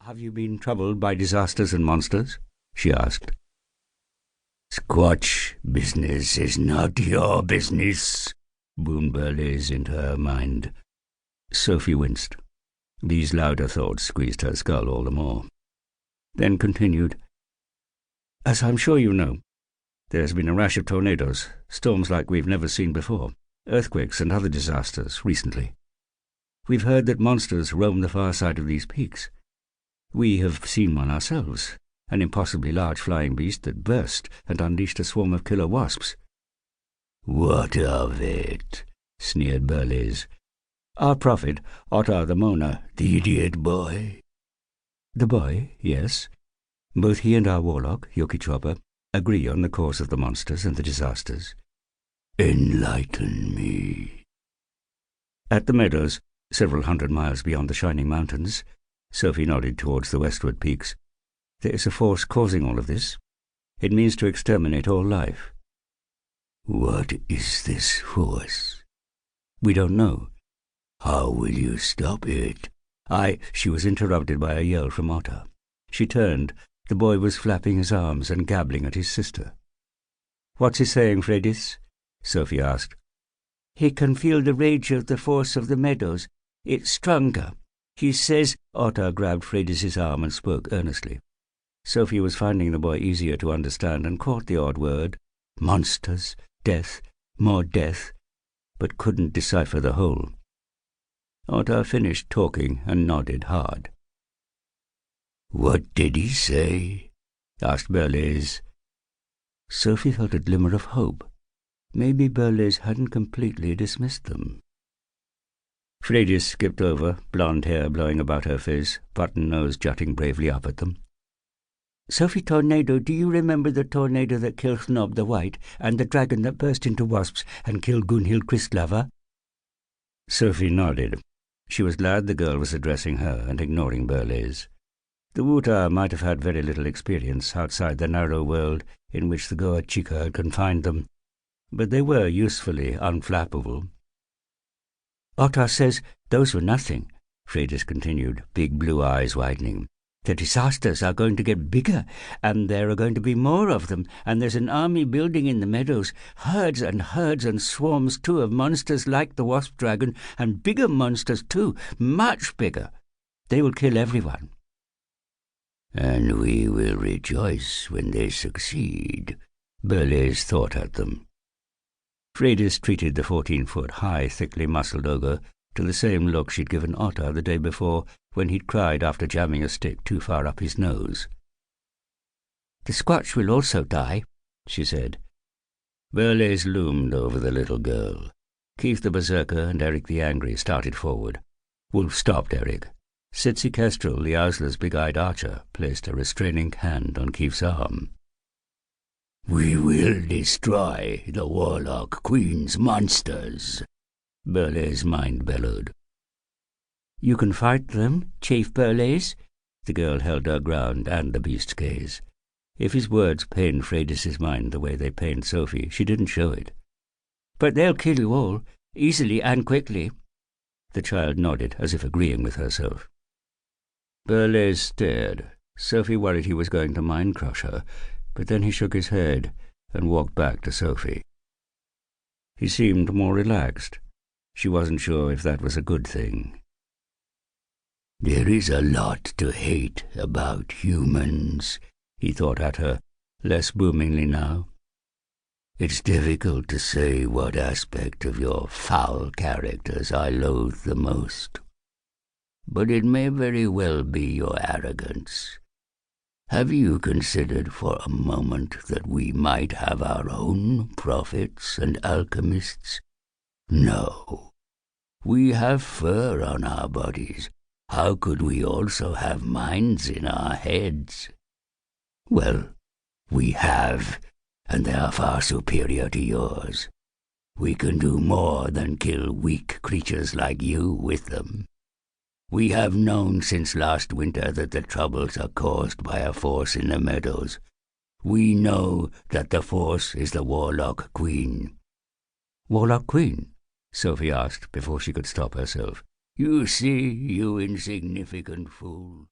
"Have you been troubled by disasters and monsters?" she asked. "Squatch business is not your business," boomed Burley's into her mind. Sophie winced. These louder thoughts squeezed her skull all the more. Then continued, "As I'm sure you know, there's been a rash of tornadoes, storms like we've never seen before, earthquakes and other disasters recently. We've heard that monsters roam the far side of these peaks. We have seen one ourselves, an impossibly large flying beast that burst and unleashed a swarm of killer wasps." "What of it?" sneered Burley's. "Our prophet, Otter the Moaner." "The idiot boy?" "The boy, yes. Both he and our warlock, Yokichopper, agree on the cause of the monsters and the disasters." "Enlighten me." "At the Meadows, several hundred miles beyond the Shining Mountains," Sophie nodded towards the westward peaks, "there is a force causing all of this. It means to exterminate all life." "What is this force?" "We don't know." "How will you stop it?" She was interrupted by a yell from Otter. She turned. The boy was flapping his arms and gabbling at his sister. "What's he saying, Freydis?" Sophie asked. "He can feel the rage of the force of the Meadows. It's stronger. He says—" Otter grabbed Freydis's arm and spoke earnestly. Sophie was finding the boy easier to understand and caught the odd word, monsters, death, more death, but couldn't decipher the whole. Otter finished talking and nodded hard. "What did he say?" asked Burley's. Sophie felt a glimmer of hope. Maybe Burley's hadn't completely dismissed them. Freydis skipped over, blonde hair blowing about her face, button nose jutting bravely up at them. "Sophie Tornado, do you remember the tornado that killed Snob the White, and the dragon that burst into wasps and killed Gunhild Kristlava?" Sophie nodded. She was glad the girl was addressing her and ignoring Burley's. The Wootah might have had very little experience outside the narrow world in which the Goa Chica had confined them, but they were usefully unflappable. "Otter says those were nothing," Freydis continued, big blue eyes widening. "The disasters are going to get bigger, and there are going to be more of them, and there's an army building in the Meadows, herds and swarms too of monsters like the wasp dragon, and bigger monsters too, much bigger. They will kill everyone." "And we will rejoice when they succeed," Burley's thought at them. Freydis treated the 14-foot-high, thickly muscled ogre to the same look she'd given Otter the day before when he'd cried after jamming a stick too far up his nose. "The Squatch will also die," she said. Burley's loomed over the little girl. Keith the Berserker and Eric the Angry started forward. Wolf stopped Eric. Sitsi Kestrel, the Owsler's big-eyed archer, placed a restraining hand on Keith's arm. "We will destroy the Warlock Queen's monsters," Burley's mind bellowed. "You can fight them, Chief Burleys?" The girl held her ground and the beast's gaze. If his words pained Freydis's mind the way they pained Sophie, she didn't show it. "But they'll kill you all, easily and quickly." The child nodded, as if agreeing with herself. Burleys stared. Sophie worried he was going to mind-crush her, but then he shook his head and walked back to Sophie. He seemed more relaxed. She wasn't sure if that was a good thing. "There is a lot to hate about humans," he thought at her, less boomingly now. "It's difficult to say what aspect of your foul characters I loathe the most. But it may very well be your arrogance. Have you considered for a moment that we might have our own prophets and alchemists? No. We have fur on our bodies. How could we also have minds in our heads? Well, we have, and they are far superior to yours. We can do more than kill weak creatures like you with them. We have known since last winter that the troubles are caused by a force in the Meadows. We know that the force is the Warlock Queen." "Warlock Queen?" Sophie asked before she could stop herself. "You see, you insignificant fool.